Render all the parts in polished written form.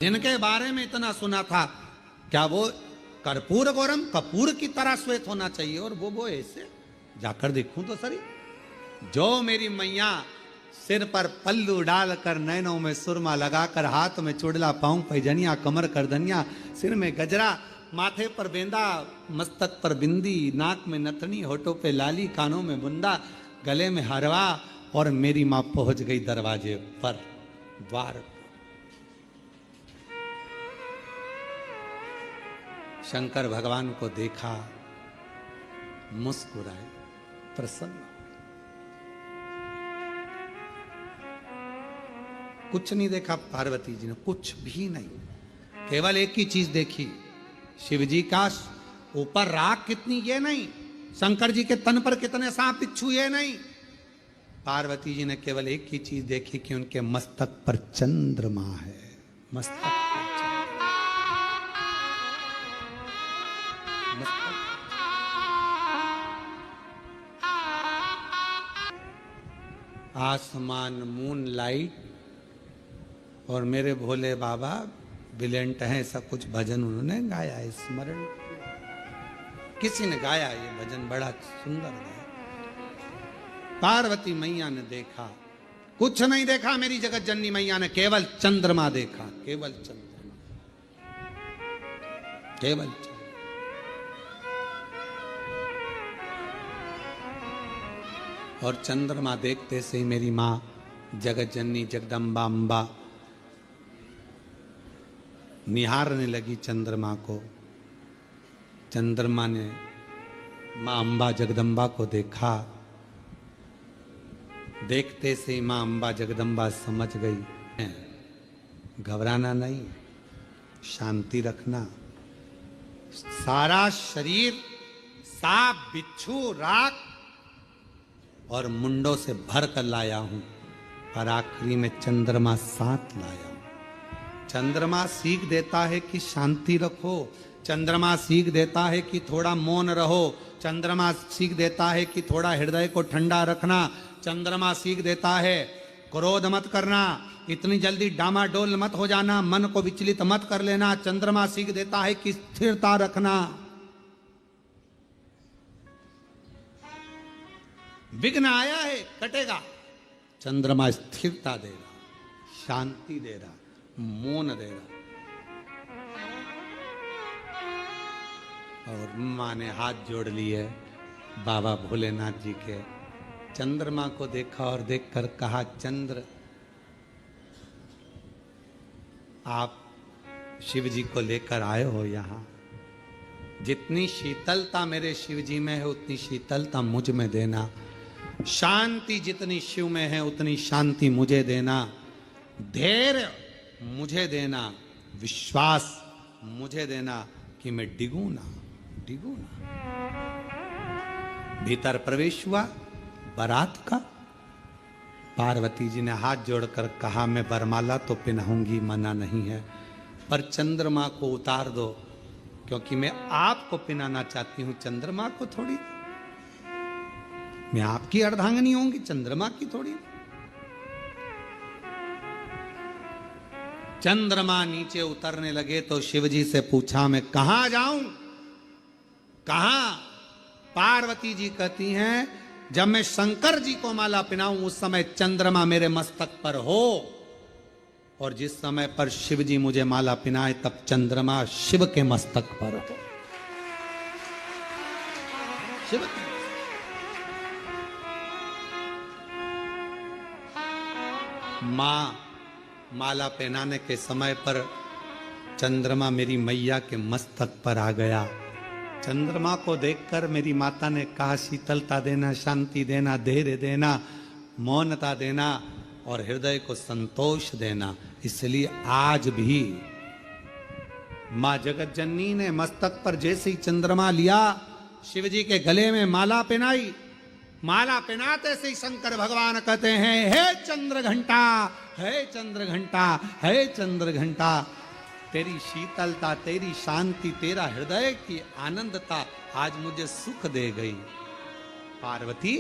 जिनके बारे में इतना सुना था, क्या वो कर्पूर गौरम कपूर की तरह श्वेत होना चाहिए, और वो ऐसे जाकर देखूं तो सही। जो मेरी मैया सिर पर पल्लू डालकर, नैनों में सुरमा लगाकर, हाथ में चुड़ला, पांव पैजनिया, कमर करधनिया, सिर में गजरा, माथे पर बेंदा, मस्तक पर बिंदी, नाक में नथनी, होठों पे लाली, कानों में बुंदा, गले में हरवा, और मेरी मां पहुंच गई दरवाजे पर, द्वार पर। शंकर भगवान को देखा, मुस्कुराए, प्रसन्न। कुछ नहीं देखा पार्वती जी ने, कुछ भी नहीं, केवल एक ही चीज देखी, शिव जी का ऊपर राख कितनी ये नहीं, शंकर जी के तन पर कितने सांप बिच्छू ये नहीं, पार्वती जी ने केवल एक ही चीज देखी कि उनके मस्तक पर चंद्रमा है, मस्तक पर मस्तक। आसमान, मून लाइट, और मेरे भोले बाबा बिलेंट हैं, ऐसा कुछ भजन उन्होंने गाया है, स्मरण किसी ने गाया, ये भजन बड़ा सुंदर है। पार्वती मैया ने देखा, कुछ नहीं देखा मेरी जगत जननी मैया ने, केवल चंद्रमा देखा, केवल चंद्रमा, केवल चंद्रमा। और चंद्रमा देखते से ही मेरी मां जगत जननी जगदम्बा अम्बा निहारने लगी चंद्रमा को। चंद्रमा ने मां अम्बा जगदम्बा को देखा, देखते से ही मां अम्बा जगदम्बा समझ गई, घबराना नहीं, शांति रखना, सारा शरीर सांप बिच्छू राख और मुंडों से भर कर लाया हूं, पर आखिरी में चंद्रमा साथ लाया हूं। चंद्रमा सीख देता है कि शांति रखो, चंद्रमा सीख देता है कि थोड़ा मौन रहो, चंद्रमा सीख देता है कि थोड़ा हृदय को ठंडा रखना, चंद्रमा सीख देता है क्रोध मत करना, इतनी जल्दी डामाडोल मत हो जाना, मन को विचलित मत कर लेना, चंद्रमा सीख देता है कि स्थिरता रखना। विघ्न आया है, कटेगा, चंद्रमा स्थिरता दे रहा, शांति दे रहा, मौन दे रहा। और मां ने हाथ जोड़ लिए बाबा भोलेनाथ जी के, चंद्रमा को देखा और देखकर कहा, चंद्र आप शिव जी को लेकर आए हो यहां, जितनी शीतलता मेरे शिव जी में है उतनी शीतलता मुझ में देना, शांति जितनी शिव में है उतनी शांति मुझे देना, धैर्य मुझे देना, विश्वास मुझे देना कि मैं डिगू ना। भीतर प्रवेश हुआ बारात का। पार्वती जी ने हाथ जोड़कर कहा, मैं वरमाला तो पहनाऊंगी, मना नहीं है, पर चंद्रमा को उतार दो, क्योंकि मैं आपको पहनाना चाहती हूं, चंद्रमा को थोड़ी। मैं आपकी अर्धांगिनी होंगी, चंद्रमा की थोड़ी। चंद्रमा नीचे उतरने लगे तो शिवजी से पूछा, मैं कहां जाऊं, कहां? पार्वती जी कहती हैं, जब मैं शंकर जी को माला पहनाऊं उस समय चंद्रमा मेरे मस्तक पर हो, और जिस समय पर शिव जी मुझे माला पहनाए तब चंद्रमा शिव के मस्तक पर हो। शिव के मां माला पहनाने के समय पर चंद्रमा मेरी मैया के मस्तक पर आ गया। चंद्रमा को देखकर मेरी माता ने कहा, शीतलता देना, शांति देना, धैर्य देना, मौनता देना और हृदय को संतोष देना। इसलिए आज भी मां जगत जननी ने मस्तक पर जैसे ही चंद्रमा लिया, शिव जी के गले में माला पहनाई, माला पहनाते से ही शंकर भगवान कहते हैं, हे चंद्र घंटा, हे चंद्र घंटा, हे चंद्र घंटा, तेरी शीतलता, तेरी शांति, तेरा हृदय की आनंदता आज मुझे सुख दे गई। पार्वती,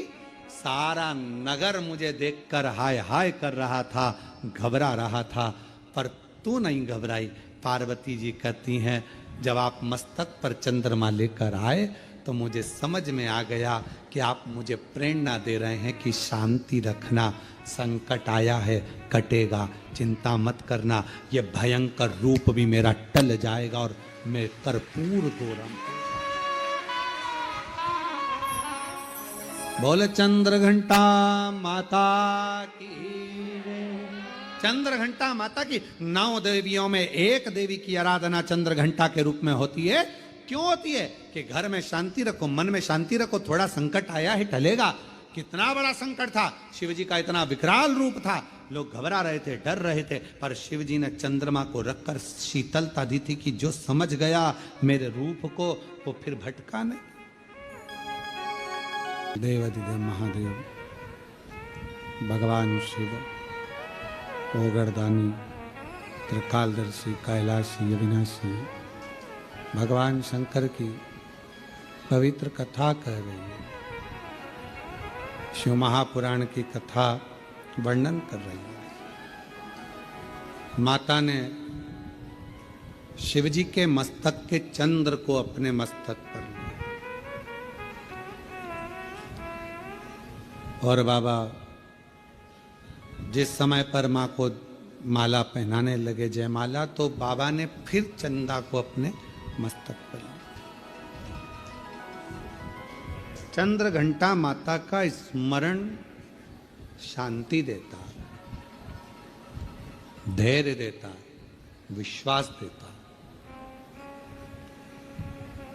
सारा नगर मुझे देखकर हाय हाय कर रहा था, घबरा रहा था, पर तू नहीं घबराई। पार्वती जी कहती हैं जब आप मस्तक पर चंद्रमा लेकर आए तो मुझे समझ में आ गया कि आप मुझे प्रेरणा दे रहे हैं कि शांति रखना, संकट आया है कटेगा, चिंता मत करना, ये भयंकर रूप भी मेरा टल जाएगा और मैं कर्पूर गौरम। बोले चंद्र घंटा माता की, चंद्र घंटा माता की। 9 देवियों में एक देवी की आराधना चंद्र घंटा के रूप में होती है। क्यों होती है? कि घर में शांति रखो, मन में शांति रखो, थोड़ा संकट आया है टलेगा। कितना बड़ा संकट था, शिव जी का इतना विकराल रूप था, लोग घबरा रहे थे, डर रहे थे, पर शिव जी ने चंद्रमा को रखकर शीतलता दी थी कि जो समझ गया मेरे रूप को वो फिर भटका नहीं। देवाधिदेव महादेव भगवान शिव ओगरदानी त्रिकालदर्शी कैलाशी अविनाशी भगवान शंकर की पवित्र कथा कह रही है, शिव महापुराण की कथा वर्णन कर रही है। माता ने शिवजी के मस्तक के चंद्र को अपने मस्तक पर लिया और बाबा जिस समय पर माँ को माला पहनाने लगे जयमाला, तो बाबा ने फिर चंदा को अपने मस्तक पर लिया। चंद्र घंटा माता का स्मरण शांति देता, धैर्य देता, विश्वास देता।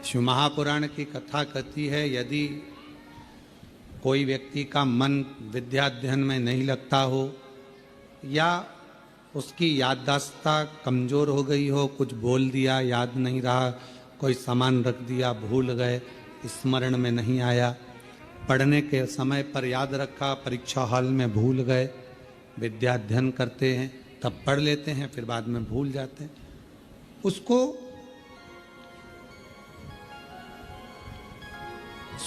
शिव महापुराण की कथा कहती है यदि कोई व्यक्ति का मन विद्या अध्ययन में नहीं लगता हो या उसकी याददाश्त कमजोर हो गई हो, कुछ बोल दिया याद नहीं रहा, कोई सामान रख दिया भूल गए, स्मरण में नहीं आया, पढ़ने के समय पर याद रखा, परीक्षा हॉल में भूल गए, विद्या अध्ययन करते हैं तब पढ़ लेते हैं फिर बाद में भूल जाते हैं, उसको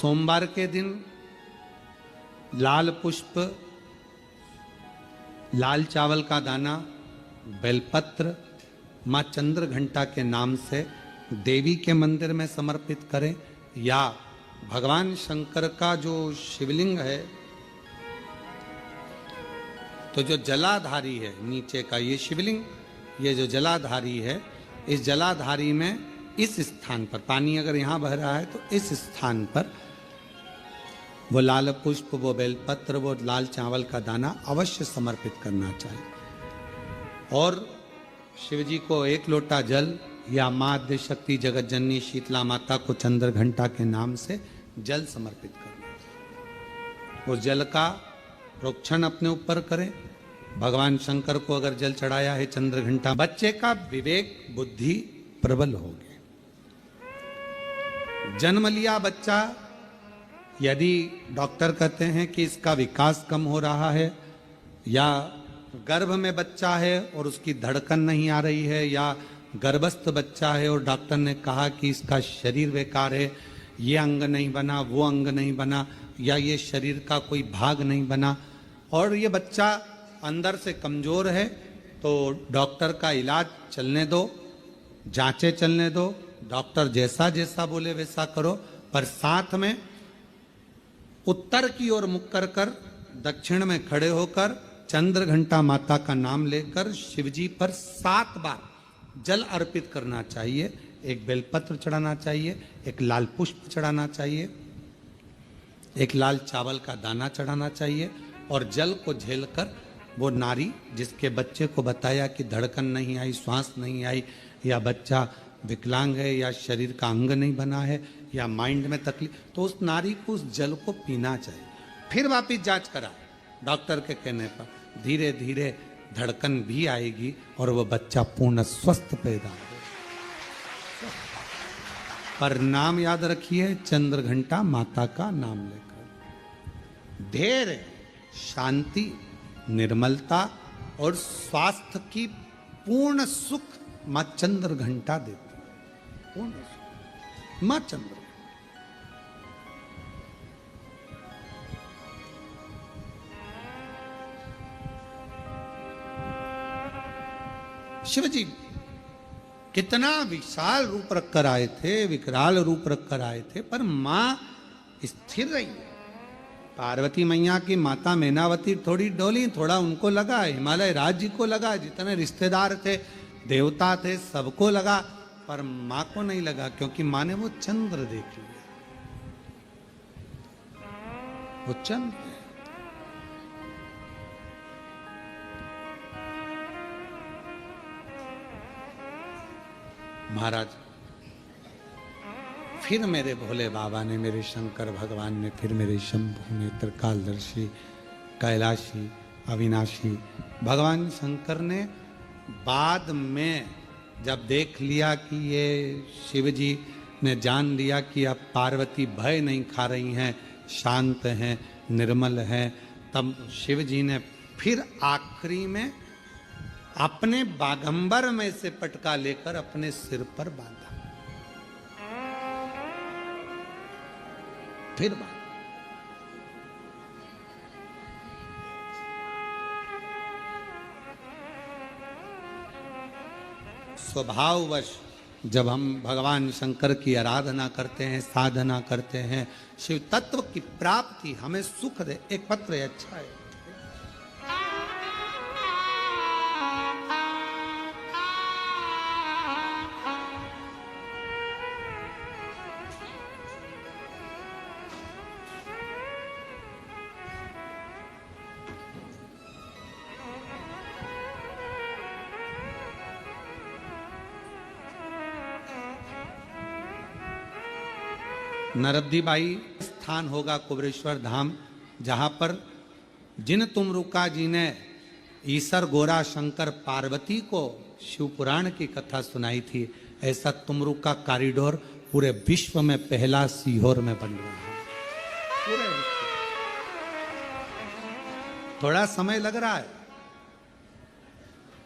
सोमवार के दिन लाल पुष्प, लाल चावल का दाना, बेलपत्र माँ चंद्र घंटा के नाम से देवी के मंदिर में समर्पित करें या भगवान शंकर का जो शिवलिंग है, तो जो जलाधारी है नीचे का ये शिवलिंग, ये जो जलाधारी है, इस जलाधारी में इस स्थान पर पानी अगर यहाँ बह रहा है तो इस स्थान पर वो लाल पुष्प, वो बेलपत्र, वो लाल चावल का दाना अवश्य समर्पित करना चाहिए। और शिव जी को 1 लोटा जल या माँ आद्य शक्ति जगत जननी शीतला माता को चंद्र घंटा के नाम से जल समर्पित करना। उस जल का प्रोक्षण अपने ऊपर करें। भगवान शंकर को अगर जल चढ़ाया है चंद्र घंटा, बच्चे का विवेक बुद्धि प्रबल हो गए। जन्म लिया बच्चा, यदि डॉक्टर कहते हैं कि इसका विकास कम हो रहा है या गर्भ में बच्चा है और उसकी धड़कन नहीं आ रही है, या गर्भस्थ बच्चा है और डॉक्टर ने कहा कि इसका शरीर बेकार है, ये अंग नहीं बना, वो अंग नहीं बना, या ये शरीर का कोई भाग नहीं बना और ये बच्चा अंदर से कमजोर है, तो डॉक्टर का इलाज चलने दो, जांचें चलने दो, डॉक्टर जैसा जैसा बोले वैसा करो, पर साथ में उत्तर की ओर मुख कर कर दक्षिण में खड़े होकर चंद्र घंटा माता का नाम लेकर शिवजी पर 7 बार जल अर्पित करना चाहिए। एक बेलपत्र चढ़ाना चाहिए, एक लाल पुष्प चढ़ाना चाहिए, एक लाल चावल का दाना चढ़ाना चाहिए और जल को झेलकर वो नारी जिसके बच्चे को बताया कि धड़कन नहीं आई, श्वास नहीं आई, या बच्चा विकलांग है, या शरीर का अंग नहीं बना है, या माइंड में तकलीफ, तो उस नारी को उस जल को पीना चाहिए। फिर वापिस जांच करा डॉक्टर के कहने पर, धीरे धीरे धड़कन भी आएगी और वो बच्चा पूर्ण स्वस्थ पैदा होगा। पर नाम याद रखिए, चंद्र घंटा माता का नाम लेकर धैर्य, शांति, निर्मलता और स्वास्थ्य की पूर्ण सुख मां चंद्र घंटा देती है। पूर्ण सुख मां चंद्र। शिव जी कितना विशाल रूप रखकर आए थे, विकराल रूप रखकर आए थे, पर मां स्थिर रही। पार्वती मैया की माता मैनावती थोड़ी डोली, थोड़ा उनको लगा, हिमालय राज्य को लगा, जितने रिश्तेदार थे, देवता थे, सबको लगा, पर मां को नहीं लगा, क्योंकि मां ने वो चंद्र देख लिया। वो चंद्र महाराज, फिर मेरे भोले बाबा ने, मेरे शंकर भगवान ने, फिर मेरे शंभु ने, त्रिकालदर्शी, कैलाशी, अविनाशी भगवान शंकर ने बाद में जब देख लिया कि ये शिव जी ने जान लिया कि अब पार्वती भय नहीं खा रही हैं, शांत हैं, निर्मल हैं, तब शिव जी ने फिर आखिरी में अपने बागंबर में से पटका लेकर अपने सिर पर बांधा। फिर बांधा। स्वभाववश जब हम भगवान शंकर की आराधना करते हैं, साधना करते हैं, शिव तत्व की प्राप्ति हमें सुख दे। एक पत्र है, अच्छा है। नरब्दी बाई स्थान होगा कुबरेश्वर धाम, जहां पर जिन तुमरुका जी ने ईसर गोरा शंकर पार्वती को शिवपुराण की कथा सुनाई थी, ऐसा तुमरुका कॉरिडोर पूरे विश्व में पहला सीहोर में बन रहा है। पूरे विश्व थोड़ा समय लग रहा है,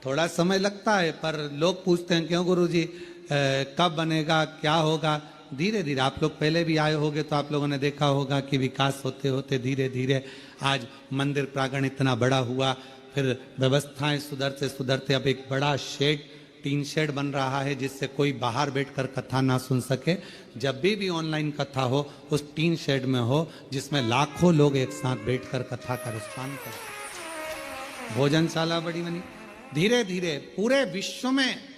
थोड़ा समय लगता है, पर लोग पूछते हैं क्यों गुरुजी कब बनेगा, क्या होगा। धीरे धीरे, आप लोग पहले भी आए होंगे तो आप लोगों ने देखा होगा कि विकास होते होते धीरे धीरे आज मंदिर प्रांगण इतना बड़ा हुआ, फिर व्यवस्थाएं सुधरते सुधरते अब एक बड़ा शेड, टीन शेड बन रहा है, जिससे कोई बाहर बैठकर कथा ना सुन सके। जब भी ऑनलाइन कथा हो उस टीन शेड में हो, जिसमें लाखों लोग एक साथ बैठकर कथा का रसपान करें। भोजनशाला बड़ी बनी। धीरे धीरे पूरे विश्व में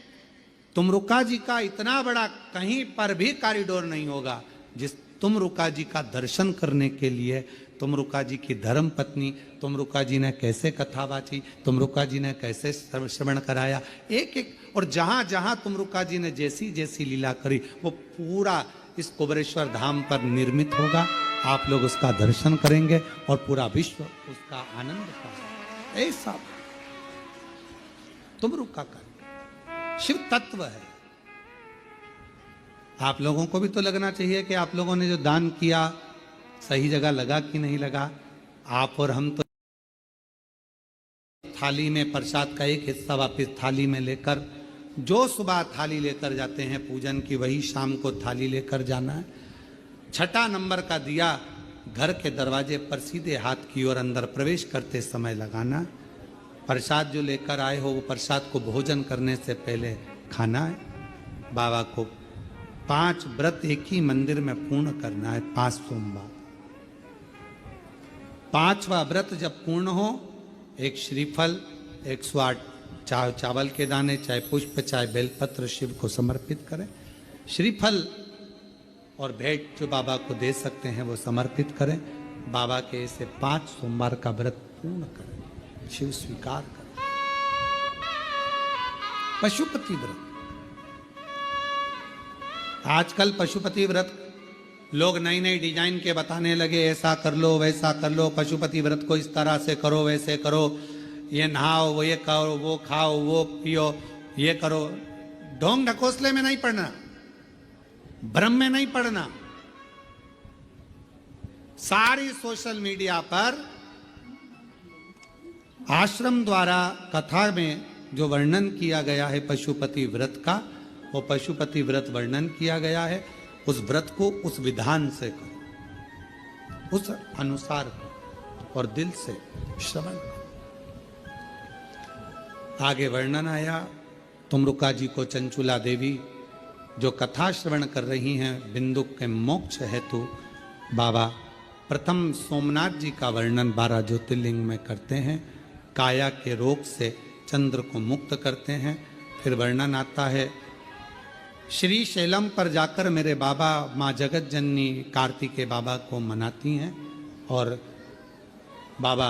तुमरुका जी का इतना बड़ा कहीं पर भी कॉरिडोर नहीं होगा। जिस तुमरुका जी का दर्शन करने के लिए, तुमरुका जी की धर्म पत्नी, तुमरुका जी ने कैसे कथा बाची, तुमरुका जी ने कैसे श्रवण कराया, एक एक, और जहां जहां तुमरुका जी ने जैसी जैसी लीला करी, वो पूरा इस कुबरेश्वर धाम पर निर्मित होगा। आप लोग उसका दर्शन करेंगे और पूरा विश्व उसका आनंद पाएगा। ऐसा तुमरुका का शिव तत्व है। आप लोगों को भी तो लगना चाहिए कि आप लोगों ने जो दान किया सही जगह लगा कि नहीं लगा। आप और हम तो थाली में प्रसाद का एक हिस्सा वापस थाली में लेकर, जो सुबह थाली लेकर जाते हैं पूजन की, वही शाम को थाली लेकर जाना है। 6 नंबर का दिया घर के दरवाजे पर सीधे हाथ की ओर अंदर प्रवेश करते समय लगाना। प्रसाद जो लेकर आए हो वो प्रसाद को भोजन करने से पहले खाना है। बाबा को 5 व्रत एक ही मंदिर में पूर्ण करना है, 5 सोमवार। 5वां व्रत जब पूर्ण हो, एक श्रीफल, 108 चावल के दाने, चाहे पुष्प चाहे बेलपत्र शिव को समर्पित करें। श्रीफल और भेंट जो बाबा को दे सकते हैं वो समर्पित करें। बाबा के ऐसे 5 सोमवार का व्रत पूर्ण करें, शिव स्वीकार करें। पशुपति व्रत, आजकल पशुपति व्रत लोग नई नई डिजाइन के बताने लगे, ऐसा कर लो वैसा कर लो, पशुपति व्रत को इस तरह से करो वैसे करो, ये नहाओ वो ये करो, वो खाओ वो पियो, ये करो। ढोंग ढकोसले में नहीं पड़ना, भ्रम में नहीं पड़ना। सारी सोशल मीडिया पर आश्रम द्वारा कथा में जो वर्णन किया गया है पशुपति व्रत का, वो पशुपति व्रत वर्णन किया गया है। उस व्रत को उस विधान से करो, उस अनुसार करो और दिल से श्रवण करो। आगे वर्णन आया, तुमरुका जी को चंचुला देवी जो कथा श्रवण कर रही हैं बिंदु के मोक्ष हेतु बाबा प्रथम सोमनाथ जी का वर्णन 12 ज्योतिर्लिंग में करते हैं। काया के रोग से चंद्र को मुक्त करते हैं। फिर वर्णन आता है श्री शैलम पर जाकर मेरे बाबा माँ जगत जननी कार्तिकेय बाबा को मनाती हैं और बाबा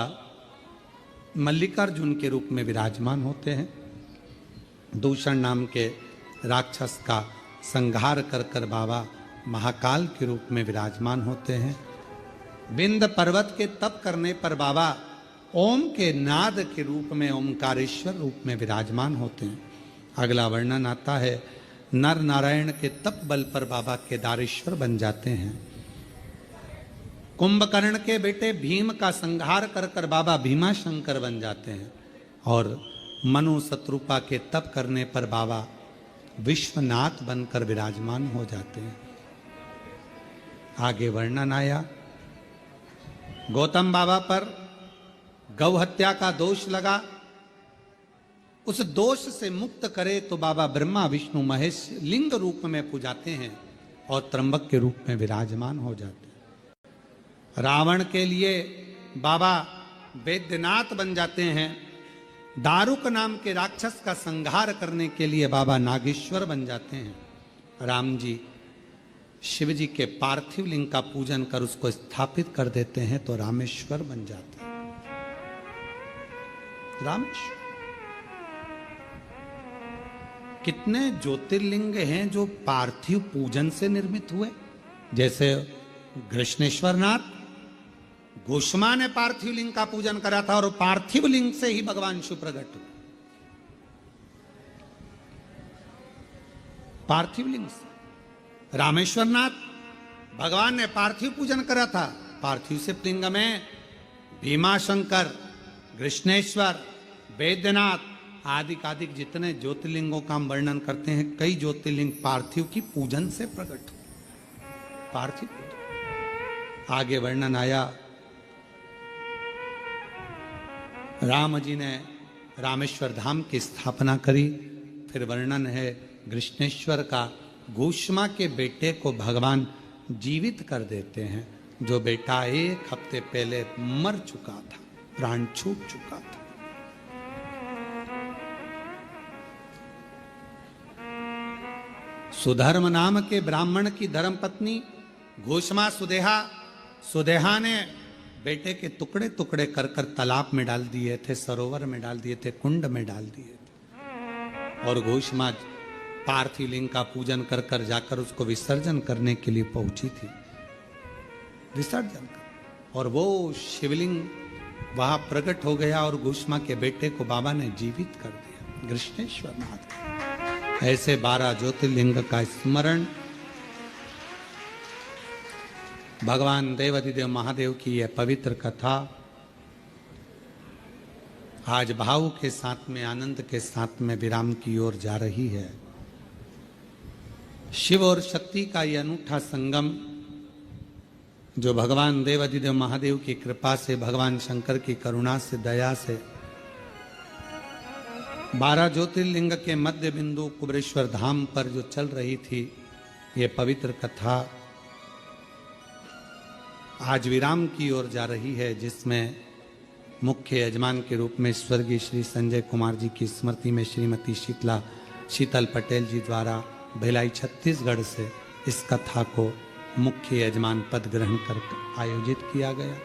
मल्लिकार्जुन के रूप में विराजमान होते हैं। दूषण नाम के राक्षस का संहार कर कर बाबा महाकाल के रूप में विराजमान होते हैं। विंद पर्वत के तप करने पर बाबा ओम के नाद के रूप में ओमकारेश्वर रूप में विराजमान होते हैं। अगला वर्णन आता है नर नारायण के तप बल पर बाबा केदारेश्वर बन जाते हैं। कुंभकर्ण के बेटे भीम का संहार कर कर बाबा भीमा शंकर बन जाते हैं और मनु शत्रुपा के तप करने पर बाबा विश्वनाथ बनकर विराजमान हो जाते हैं। आगे वर्णन आया गौतम बाबा पर गौ हत्या का दोष लगा, उस दोष से मुक्त करे तो बाबा ब्रह्मा विष्णु महेश लिंग रूप में पूजाते हैं और त्र्यंबक के रूप में विराजमान हो जाते हैं। रावण के लिए बाबा वैद्यनाथ बन जाते हैं। दारुक नाम के राक्षस का संहार करने के लिए बाबा नागेश्वर बन जाते हैं। राम जी शिव जी के पार्थिव लिंग का पूजन कर उसको स्थापित कर देते हैं तो रामेश्वर बन जाते हैं। रामेश्वर कितने ज्योतिर्लिंग हैं जो पार्थिव पूजन से निर्मित हुए, जैसे कृष्णेश्वरनाथ गोष्मा ने पार्थिव लिंग का पूजन करा था और पार्थिव लिंग से ही भगवान शिव प्रकट हुए। पार्थिव लिंग से रामेश्वरनाथ भगवान ने पार्थिव पूजन करा था। पार्थिव से लिंग में भीमाशंकर, कृष्णेश्वर, वैद्यनाथ आदि आदि जितने ज्योतिर्लिंगों का हम वर्णन करते हैं, कई ज्योतिर्लिंग पार्थिव की पूजन से प्रकट हुए। पार्थिव आगे वर्णन आया राम जी ने रामेश्वर धाम की स्थापना करी। फिर वर्णन है कृष्णेश्वर का, गोष्मा के बेटे को भगवान जीवित कर देते हैं, जो बेटा 1 हफ्ते पहले मर चुका था, प्राण छूट चुका था। सुधर्म नाम के ब्राह्मण की धर्मपत्नी गोष्मा सुदेहा ने बेटे के टुकड़े टुकड़े कर कर तालाब में डाल दिए थे, सरोवर में डाल दिए थे, कुंड में डाल दिए थे। और गोष्मा पार्थिव लिंग का पूजन कर कर जाकर उसको विसर्जन करने के लिए पहुंची थी। विसर्जन कर और वो शिवलिंग वहां प्रकट हो गया और गोष्मा के बेटे को बाबा ने जीवित कर दिया, कृष्णेश्वरनाथ। ऐसे 12 ज्योतिर्लिंग का स्मरण भगवान देवाधिदेव महादेव की यह पवित्र कथा आज भाव के साथ में, आनंद के साथ में विराम की ओर जा रही है। शिव और शक्ति का यह अनूठा संगम जो भगवान देवाधिदेव महादेव की कृपा से, भगवान शंकर की करुणा से, दया से 12 ज्योतिर्लिंग के मध्य बिंदु कुबरेश्वर धाम पर जो चल रही थी, ये पवित्र कथा आज विराम की ओर जा रही है, जिसमें मुख्य यजमान के रूप में स्वर्गीय श्री संजय कुमार जी की स्मृति में श्रीमती शीतल पटेल जी द्वारा भिलाई छत्तीसगढ़ से इस कथा को मुख्य यजमान पद ग्रहण कर आयोजित किया गया।